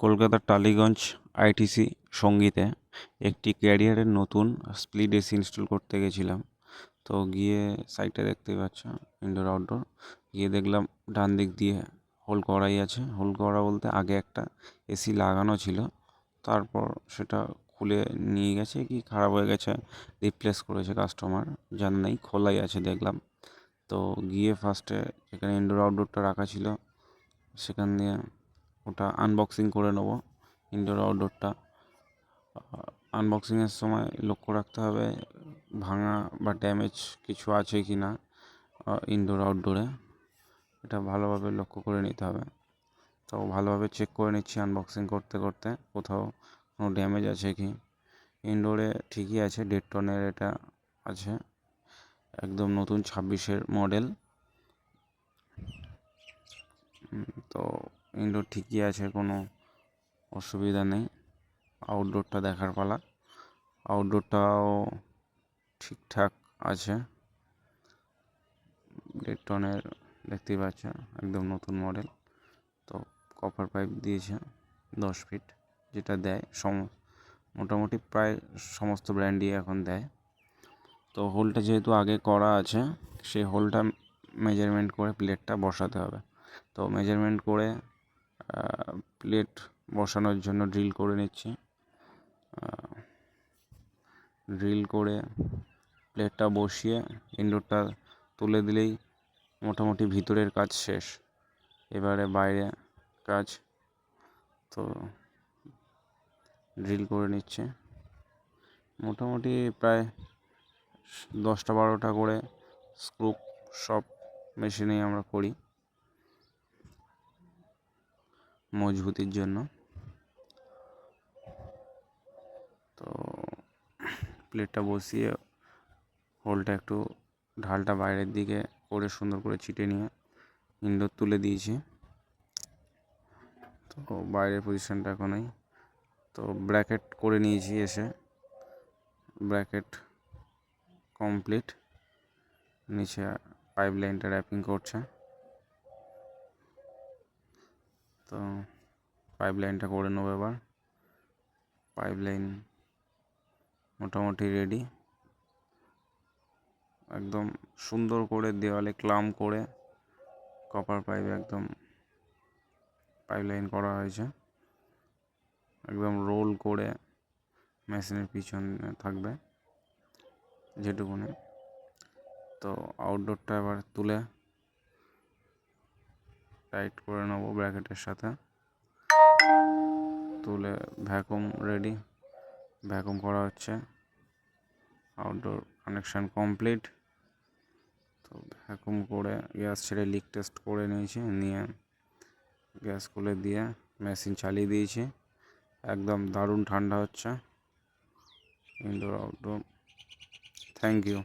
কলকাতার টালিগঞ্জ আইটিসি সঙ্গীতে একটি ক্যারিয়ারের নতুন স্প্লিট এসি ইনস্টল করতে গেছিলাম। তো গিয়ে সাইটে দেখতেই পাচ্ছ ইনডোর আউটডোর, গিয়ে দেখলাম ডান দিক দিয়ে হোল করাই আছে। হোল করা বলতে আগে একটা এসি লাগানো ছিল, তারপর সেটা খুলে নিয়ে গেছে কি খারাপ হয়ে গেছে, রিপ্লেস করেছে কাস্টমার, জানা নেই, খোলাই আছে দেখলাম। তো গিয়ে ফার্স্টে যেখানে ইনডোর আউটডোরটা রাখা ছিল সেখান দিয়ে ওটা আনবক্সিং করে নেবো। ইনডোর আউটডোরটা আনবক্সিংয়ের সময় লক্ষ্য রাখতে হবে ভাঙা বা ড্যামেজ কিছু আছে কি না ইনডোর আউটডোরে, এটা ভালোভাবে লক্ষ্য করে নিতে হবে। তো ভালোভাবে চেক করে নিচ্ছি আনবক্সিং করতে করতে কোথাও কোনো ড্যামেজ আছে কি। ইনডোরে ঠিকই আছে, 1.5 টনের এটা আছে, একদম নতুন 26-এর মডেল। তো ইনডোর ঠিকই আছে, কোনো অসুবিধা নেই। আউটডোরটা দেখার পালা। আউটডোরটাও ঠিকঠাক আছে, 1.5 টনের দেখতেই পাচ্ছ, একদম নতুন মডেল। তো কপার পাইপ দিয়েছে 10 ফিট, যেটা দেয় মোটামুটি প্রায় সমস্ত ব্র্যান্ডই এখন দেয়। তো হোলটা যেহেতু আগে করা আছে, সেই হোলটা মেজারমেন্ট করে প্লেটটা বসাতে হবে। তো মেজারমেন্ট করে প্লেট বসানোর জন্য ড্রিল করে নিচ্ছি। ড্রিল করে প্লেটটা বসিয়ে ইনডোরটা তুলে দিলেই মোটামুটি ভিতরের কাজ শেষ। এবারে বাইরে কাজ। তো ড্রিল করে নিচ্ছে মোটামুটি প্রায় 10-12টা করে স্ক্রু, সব মেশিনেই আমরা করি মজবুতির জন্য। তো প্লেটটা বসিয়ে হোলটা একটু ঢালটা বাইরের দিকে করে সুন্দর করে চিটে নিয়ে ইনডোর তুলে দিয়েছি। তো বাইরের পজিশনটা এখনই। তো ব্র্যাকেট করে নিয়েছি, এসে ব্র্যাকেট কমপ্লিট। নিচে পাইপ লাইনটা র্যাপিং করছে। তো পাইপ লাইনটা করে নেবো এবার। পাইপ লাইন মোটামুটি রেডি, একদম সুন্দর করে দেওয়ালে ক্লাম করে কপার পাইপ একদম পাইপ লাইন করা হয়েছে, একদম রোল করে মেশিনের পিছনে থাকবে যেটুকুনি। তো আউটডোরটা এবার তুলে টাইট করে নেবো ব্র্যাকেটের সাথে। তুলে ভ্যাকুম রেডি, ভ্যাকুম করা হচ্ছে। Outdoor connection complete. তো ভ্যাকুম করে গ্যাস ছেড়ে লিক টেস্ট করে নিয়েছি, নিয়ে গ্যাস খুলে দিয়ে মেশিন চালিয়ে দিয়েছি। একদম দারুণ ঠান্ডা হচ্ছে ইনডোর আউটডোর। Thank you.